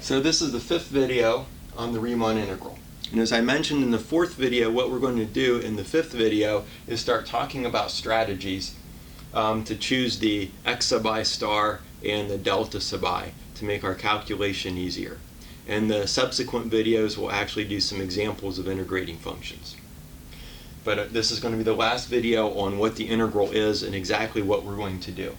So this is the fifth video on the Riemann integral. And as I mentioned in the fourth video, what we're going to do in the fifth video is start talking about strategies to choose the x sub I star and the delta sub I to make our calculation easier. And the subsequent videos will actually do some examples of integrating functions. But this is going to be the last video on what the integral is and exactly what we're going to do.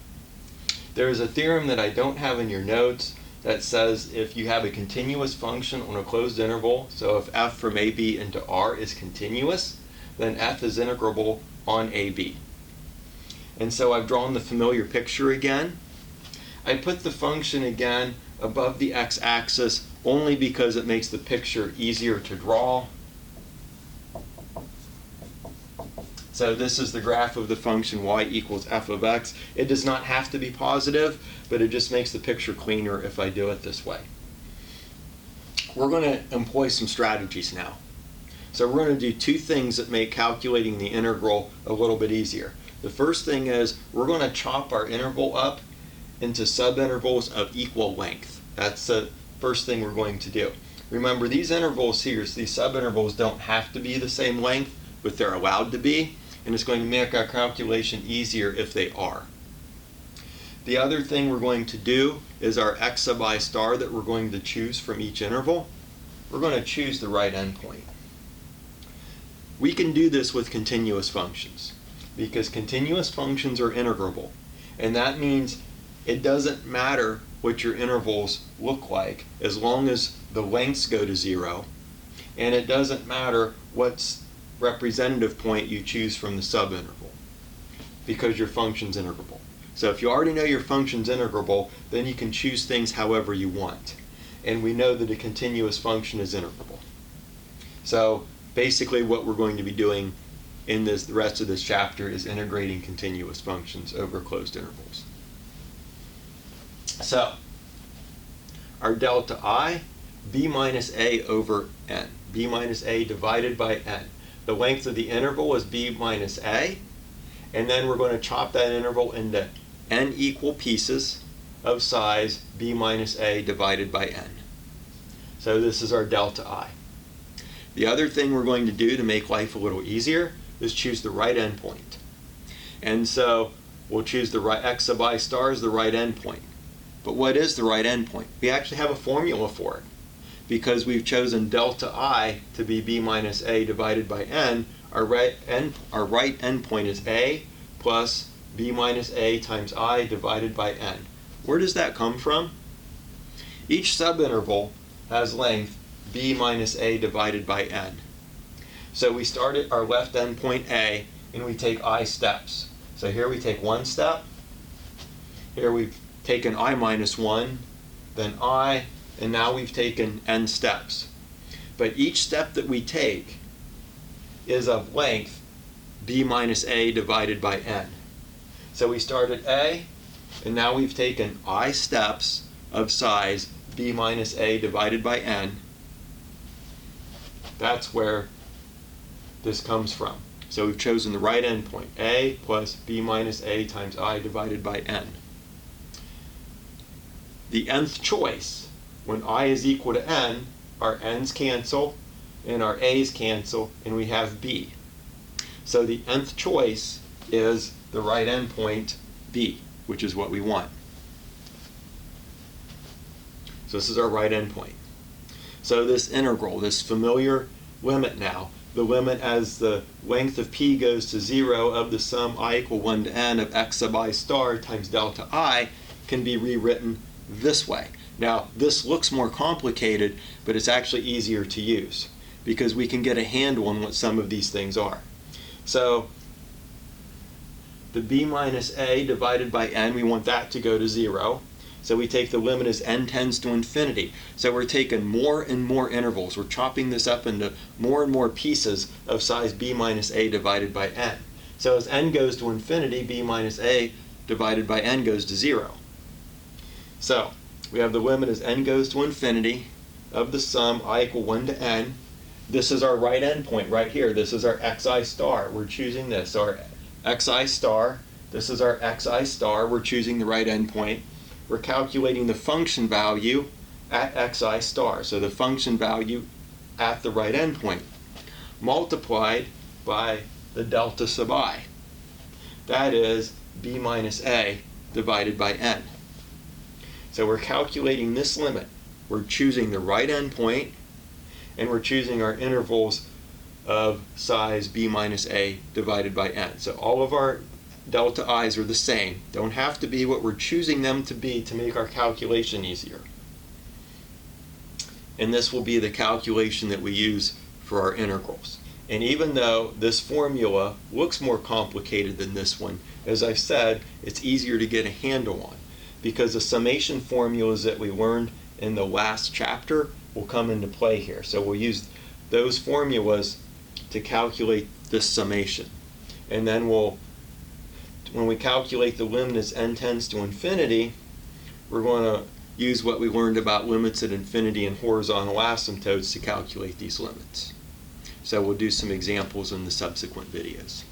There is a theorem that I don't have in your notes that says if you have a continuous function on a closed interval, so if f from AB into R is continuous, then f is integrable on AB. And so I've drawn the familiar picture again. I put the function again above the x-axis only because it makes the picture easier to draw. So this is the graph of the function y equals f of x. It does not have to be positive, but it just makes the picture cleaner if I do it this way. We're going to employ some strategies now. So we're going to do two things that make calculating the integral a little bit easier. The first thing is we're going to chop our interval up into subintervals of equal length. That's the first thing we're going to do. Remember, these intervals here, these subintervals don't have to be the same length, but they're allowed to be. And it's going to make our calculation easier if they are. The other thing we're going to do is our x sub I star that we're going to choose from each interval. We're going to choose the right endpoint. We can do this with continuous functions because continuous functions are integrable. And that means it doesn't matter what your intervals look like as long as the lengths go to 0. And it doesn't matter what's representative point you choose from the subinterval because your function's integrable. So if you already know your function's integrable, then you can choose things however you want. And we know that a continuous function is integrable. So basically what we're going to be doing in the rest of this chapter is integrating continuous functions over closed intervals. So our delta I, b minus a over n. b minus a divided by n. The length of the interval is b minus a, and then we're going to chop that interval into n equal pieces of size b minus a divided by n. So this is our delta I. The other thing we're going to do to make life a little easier is choose the right endpoint. And so we'll choose the right x sub I star as the right endpoint. But what is the right endpoint? We actually have a formula for it. Because we've chosen delta I to be b minus a divided by n, our right endpoint is a plus b minus a times I divided by n. Where does that come from? Each subinterval has length b minus a divided by n. So we start at our left endpoint a, and we take I steps. So here we take one step. Here we've taken I minus 1, then I, and now we've taken n steps. But each step that we take is of length b minus a divided by n. So we start at a, and now we've taken I steps of size b minus a divided by n. That's where this comes from. So we've chosen the right endpoint, a plus b minus a times I divided by n. The nth choice, when I is equal to n, our n's cancel and our a's cancel, and we have b. So the nth choice is the right endpoint b, which is what we want. So this is our right endpoint. So this integral, this familiar limit now, the limit as the length of p goes to 0 of the sum I equal 1 to n of x sub I star times delta I can be rewritten this way. Now, this looks more complicated, but it's actually easier to use because we can get a handle on what some of these things are. So, the b minus a divided by n, we want that to go to 0. So we take the limit as n tends to infinity. So we're taking more and more intervals. We're chopping this up into more and more pieces of size b minus a divided by n. So as n goes to infinity, b minus a divided by n goes to 0. So we have the limit as n goes to infinity of the sum I equal 1 to n. This is our right endpoint right here. This is our xi star. We're choosing this. Our xi star. This is our xi star. We're choosing the right endpoint. We're calculating the function value at xi star, so the function value at the right endpoint, multiplied by the delta sub I. That is b minus a divided by n. So we're calculating this limit. We're choosing the right endpoint, and we're choosing our intervals of size b minus a divided by n. So all of our delta i's are the same. Don't have to be what we're choosing them to be to make our calculation easier. And this will be the calculation that we use for our integrals. And even though this formula looks more complicated than this one, as I've said, it's easier to get a handle on, because the summation formulas that we learned in the last chapter will come into play here. So we'll use those formulas to calculate this summation. And then when we calculate the limit as n tends to infinity, we're going to use what we learned about limits at infinity and horizontal asymptotes to calculate these limits. So we'll do some examples in the subsequent videos.